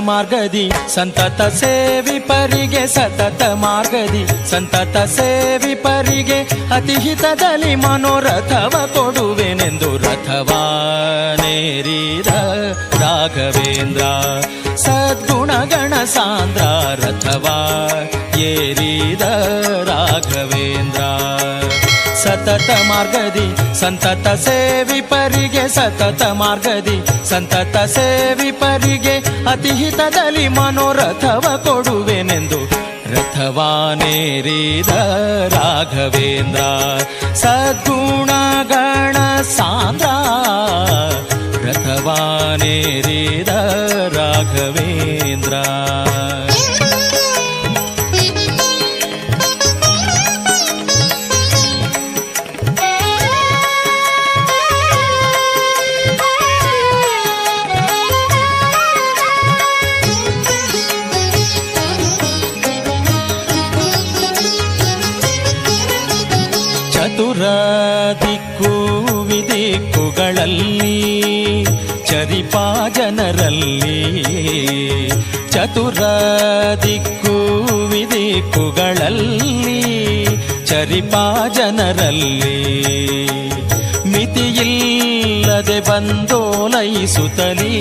ಮಾರ್ಗದಿ ಸಂತತ ಸೇವಿಪರಿಗೆ ಸತತ ಮಾರ್ಗದಿ ಸಂತತ ಸೇವಿಪರಿಗೆ ಅತಿಹಿತದಲ್ಲಿ ಮನೋರಥವ ಕೊಡುವೆನೆಂದು ರಥವಾನೇರಿದ ರಾಘವೇಂದ್ರ ಸದ್ಗುಣಗಣ ಸಾಂದ್ರ ರಥವಾ ಏರಿದ ರಾಘವೇಂದ್ರ ಸತತ ಮಾರ್ಗದಿ ಸಂತತ ಸೇವಿಪರಿಗೆ ಸತತ ಮಾರ್ಗದಿ ಸಂತತ ಸೇವಿಪರಿಗೆ ಅತಿಹಿತದಲ್ಲಿ ಮನೋರಥವ ಕೊಡುವೆನೆಂದು ರಥವಾನೇರಿದ ರಾಘವೇಂದ್ರ ಸದ್ಗುಣಗಣ ಸಾಂದ್ರ ರಥವಾನೇರಿದ ರಾಘವೇಂದ್ರ. ಚತುರ ದಿಕ್ಕು ವಿದಿಕ್ಕುಗಳಲ್ಲಿ ಚರಿಪಾ ಜನರಲ್ಲಿ ಚತುರ ದಿಕ್ಕು ವಿದಿಕ್ಕುಗಳಲ್ಲಿ ಚರಿಪಾ ಜನರಲ್ಲಿ ಮಿತಿಯಿಲ್ಲದೆ ಬಂದೋಲೈಸುತ್ತಲೀ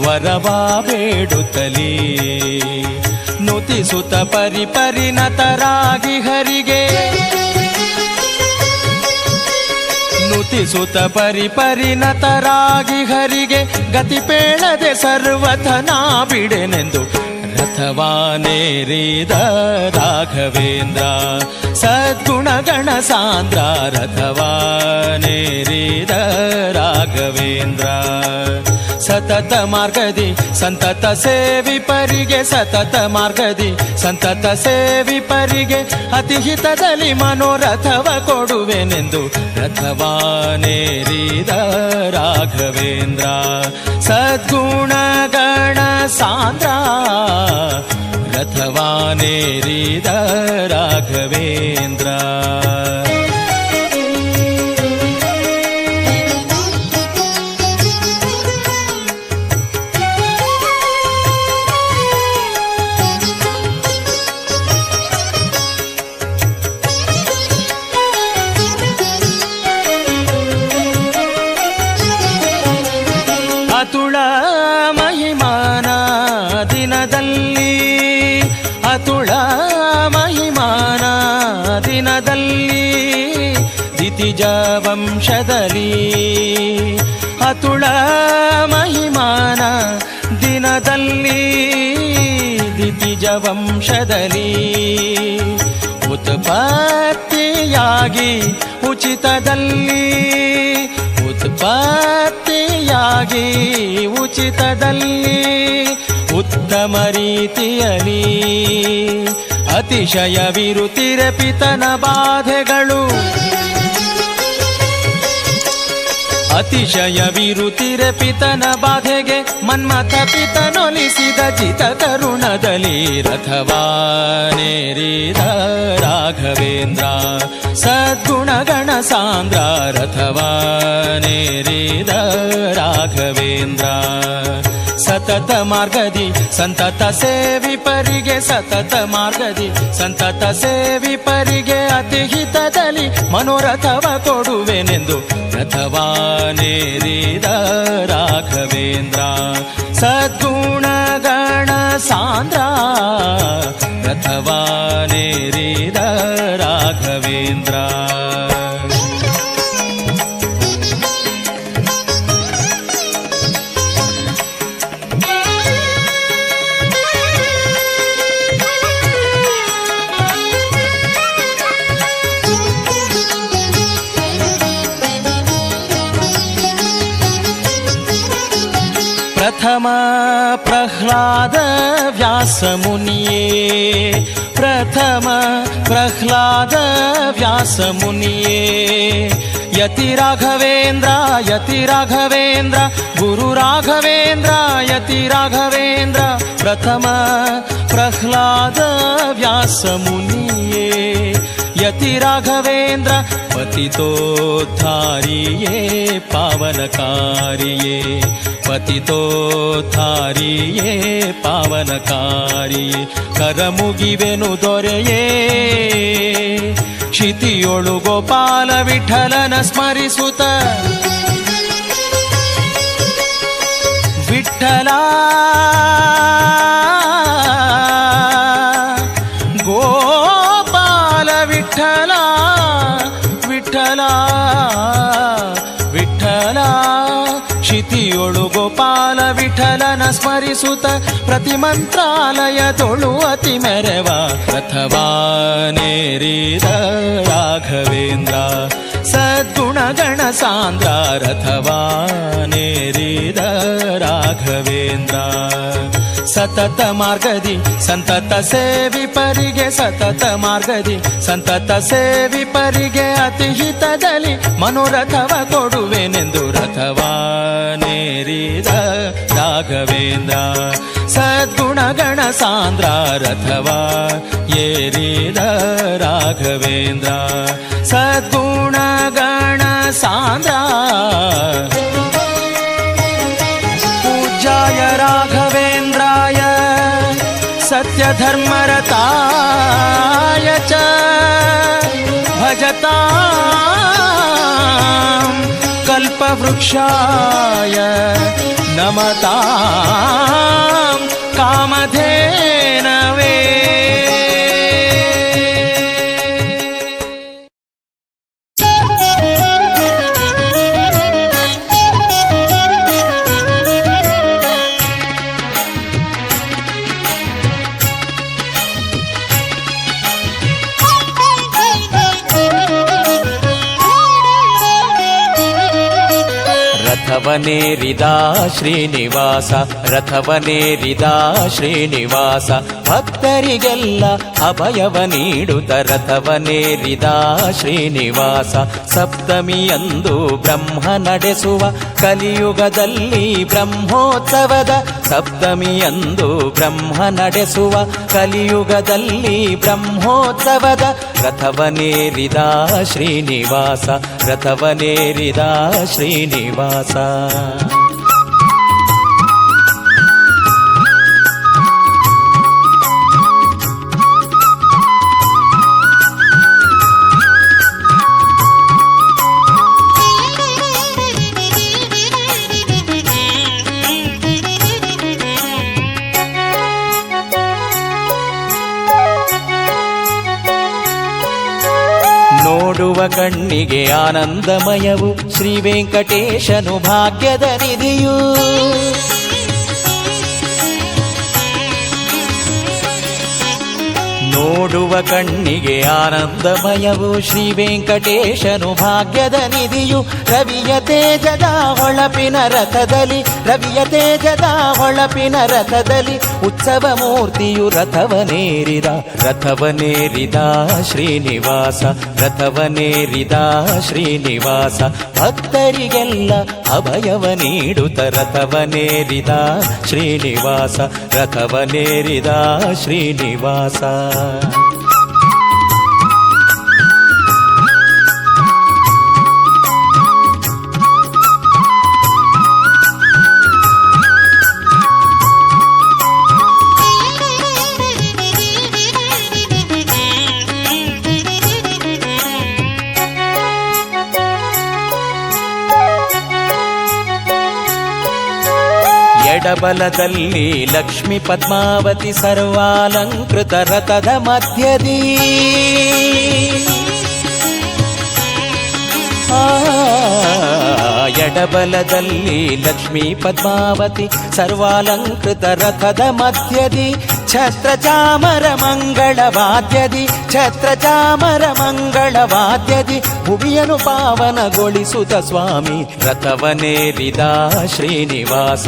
ವರವಾ ಬೇಡುತ್ತಲೀ ನುತಿಸುತ್ತ ಪರಿಪರಿಣತರಾಗಿ ಹರಿಗೆ ನುತಿಸುತ್ತ ಪರಿಪರಿಣತರಾಗಿ ಹರಿಗೆ ಗತಿ ಪೇಳದೆ ಸರ್ವಥನಾ ಬಿಡೆನೆಂದು ರಥವಾನೇರಿದ ರಾಘವೇಂದ್ರ ಸದ್ಗುಣಗಣ ಸಾಂದ್ರ ರಥವಾನೇರಿದ ರಾಘವೇಂದ್ರ ಸತತ ಮಾರ್ಗದಿ ಸಂತತ ಸೇವಿಪರಿಗೆ ಸತತ ಮಾರ್ಗದಿ ಸಂತತ ಸೇವಿಪರಿಗೆ ಅತಿಹಿತದಲ್ಲಿ ಮನೋರಥವ ಕೊಡುವೆನೆಂದು ರಥವಾನೇರಿದ ರಾಘವೇಂದ್ರ ಸದ್ಗುಣಗಣ ಸಾಂದ್ರ ರಥವಾನೇರಿದ ರಾಘವೇಂದ್ರ. ಅತುಳ ಮಹಿಮಾನ ದಿನದಲ್ಲಿ ಅತುಳ ಮಹಿಮಾನ ದಿನದಲ್ಲಿ ದಿತಿಜ ವಂಶದಲ್ಲಿ ಅತುಳ ಮಹಿಮಾನ ದಿನದಲ್ಲಿ ದಿತಿಜ ವಂಶದಲ್ಲಿ ಉತ್ಪತ್ತಿಯಾಗಿ ಉಚಿತದಲ್ಲಿ ಉತ್ಪತ್ತಿಯಾಗಿ ಉಚಿತದಲ್ಲಿ ಉತ್ತಮ ರೀತಿಯಲ್ಲಿ ಅತಿಶಯ ವಿರುತಿರೆ ಪಿತನ ಬಾಧೆಗಳು ಅತಿಶಯ ವಿರುತಿರೆ ಪಿತನ ಬಾಧೆಗೆ ಮನ್ಮಥ ಪಿತನೊಲಿಸಿದ ಜಿತ ಕರುಣದಲ್ಲಿ ರಥವಾನೇರಿದ ರಾಘವೇಂದ್ರ ಸದ್ಗುಣಗಣ ಸಾಂದ್ರ ರಥವಾನೇರಿದ ರಾಘವೇಂದ್ರ ಸತತ ಮಾರ್ಗದಿ ಸಂತತ ಸೇವಿಪರಿಗೆ ಸತತ ಮಾರ್ಗದಿ ಸಂತತ ಸೇವಿಪರಿಗೆ ಅತಿಹಿತದಲ್ಲಿ ಮನೋರಥವ ಕೊಡುವೆನೆಂದು ರಥವಾನೇರಿದ ರಾಘವೇಂದ್ರ ಸದ್ಗುಣಗಣ ಸಾಂದ್ರ ರಥವಾನೇರಿದ ರಾಘವೇಂದ್ರ. ಪ್ರಥಮ ಪ್ರಹ್ಲಾದ ವ್ಯಾಸ ಮುನಿಯೇ ಪ್ರಥಮ ಪ್ರಹ್ಲಾದ ವ್ಯಾಸ ಮುನಿಯೇ ಯತಿ ರಾಘವೇಂದ್ರ ಗುರು ರಾಘವೇಂದ್ರ ಯತಿ ರಾಘವೇಂದ್ರ ಪ್ರಥಮ ಪ್ರಹ್ಲಾದ ವ್ಯಾಸ ಮುನಿಯೇ ಯತಿ राघवेन्द्र पतितोद्धारिये पावनकारिये पतितोद्धारिये पावनकारिये करमुगिवेनु दोरेये क्षितियोळु गोपाल विठ्ठलन स्मरिसुत विठ्ठला गोपाल विठ्ठला विठ्ठला विठ्ठला क्षितियोळु गोपाल विठ्ठलन स्मरिसुत प्रतिमंत्रालयदೊಳು ಅತಿ ಮೆರವ ರಥವಾನೇರಿದ ರಾಘವೇಂದ್ರ ಸದ್ಗುಣಗಣ ಸಾಂದ್ರ ರಥವಾನೇರಿದ ರಾಘವೇಂದ್ರ ಸತತ ಮಾರ್ಗದಿ ಸಂತತ ಸೇವಿಪರಿಗೆ ಸತತ ಮಾರ್ಗದಿ ಸಂತತ ಸೇವಿಪರಿಗೆ ಅತಿ ಹಿತದಲ್ಲಿ ಮನೋರಥವ ಕೊಡುವೆನೆಂದು ರಥವಾನೇರಿದ ರಾಘವೇಂದ್ರ ಸದ್ಗುಣಗಣ ಸಾಂದ್ರ ರಥವಾ ಏರಿದ ರಾಘವೇಂದ್ರ ಸದ್ಗುಣಗಣ ಸಾಂದ್ರ पूज्याय राघवेन्द्राय सत्यधर्मरताय च भजतां कल्पवृक्षाय नमतां कामधेनवे ರಥವನೇರಿದ ಶ್ರೀನಿವಾಸ ರಥವನೇರಿದ ಶ್ರೀನಿವಾಸ ಭಕ್ತರಿಗೆಲ್ಲ ಅಭಯವ ನೀಡುತ್ತ ರಥವನೇರಿದ ಶ್ರೀನಿವಾಸ ಸಪ್ತಮಿಯಂದು ಬ್ರಹ್ಮ ನಡೆಸುವ ಕಲಿಯುಗದಲ್ಲಿ ಬ್ರಹ್ಮೋತ್ಸವದ ಸಪ್ತಮಿಯಂದು ಬ್ರಹ್ಮ ನಡೆಸುವ ಕಲಿಯುಗದಲ್ಲಿ ಬ್ರಹ್ಮೋತ್ಸವದ ರಥವನೇರಿದ ಶ್ರೀನಿವಾಸ ರಥವನೇರಿದ ಶ್ರೀನಿವಾಸ ನೋಡುವ ಕಣ್ಣಿಗೆ ಆನಂದಮಯವು ಶ್ರೀ ವೆಂಕಟೇಶನು ಭಾಗ್ಯದ ನಿಧಿಯು ನೋಡುವ ಕಣ್ಣಿಗೆ ಆನಂದಮಯವು ಶ್ರೀ ವೆಂಕಟೇಶನು ಭಾಗ್ಯದ ನಿಧಿಯು ರವಿಯ ತೇಜದ ಹೊಳಪಿನ ರಥದಲ್ಲಿ ರವಿಯ ತೇಜದ ಹೊಳಪಿನ ರಥದಲ್ಲಿ ಉತ್ಸವ ಮೂರ್ತಿಯು ರಥವನೇರಿದ ರಥವನೇರಿದ ಶ್ರೀನಿವಾಸ ರಥವನೇರಿದ ಶ್ರೀನಿವಾಸ ಭಕ್ತರಿಗೆಲ್ಲ ಅಭಯವ ನೀಡುತ್ತ ರಥವನೇರಿದ ಶ್ರೀನಿವಾಸ ರಥವನೇರಿದ ಶ್ರೀನಿವಾಸ ಎಡಬಲದಲ್ಲಿ ಲಕ್ಷ್ಮೀ ಪದ್ಮಾವತಿ ಸರ್ವಾಲಂಕೃತ ರಥದ ಮಧ್ಯದಿ ಎಡಬಲದಲ್ಲಿ ಲಕ್ಷ್ಮೀ ಪದ್ಮಾವತಿ ಸರ್ವಾಲಂಕೃತ ರಥದ ಮಧ್ಯದಿ ಛತ್ರ ಚಾಮರ ಮಂಗಳ ವಾದ್ಯದಿ ಛತ್ರ ಚಾಮರ ಮಂಗಳ ವಾದ್ಯದಿ ಭುವಿಯನ್ನು ಪಾವನಗೊಳಿಸುತ್ತ ಸ್ವಾಮಿ ರಥವನೇರಿದ ಶ್ರೀನಿವಾಸ